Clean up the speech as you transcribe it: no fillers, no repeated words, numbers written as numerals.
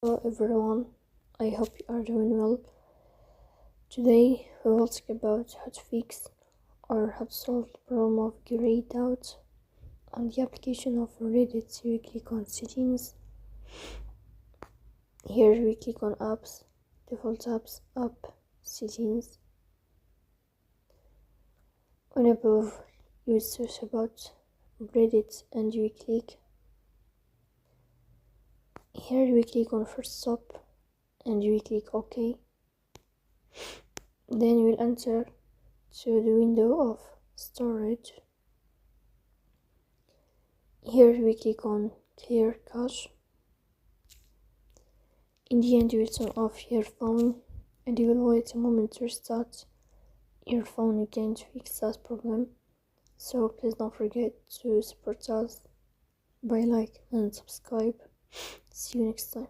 Hello everyone, I hope you are doing well. Today we will talk about how to fix or how to solve the problem of grayed out on the application of Reddit. So we click on settings. Here we click on apps, default apps, app settings. On above you search about Reddit and we click. Here we click on first stop and we click OK. Then we'll enter to the window of storage. Here we click on clear cache. In the end you will turn off your phone and you will wait a moment to restart your phone again to fix that problem. So please don't forget to support us by like and subscribe. See you next time.